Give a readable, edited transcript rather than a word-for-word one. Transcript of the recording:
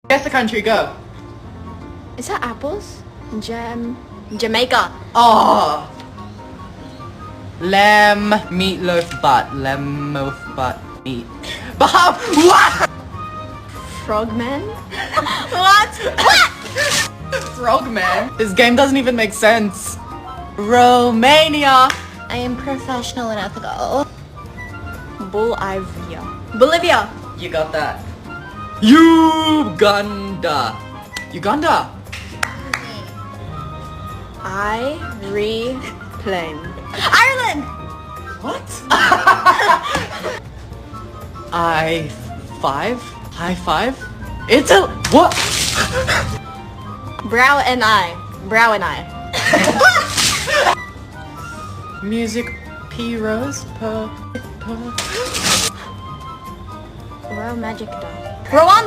Guess the country, go. Is that apples? Jamaica. Oh. Lamb, meatloaf, butt. Lamb, butt, meat. Baham! What? Frogman? What? Frogman? This game doesn't even make sense. Romania. I am professional and ethical. Bolivia. Bolivia. You got that. Uganda. Uganda. Plane. Ireland. What? High five? Italy. What? Brow and I. Music. P Rose. Royal Magic Doll. Rwanda.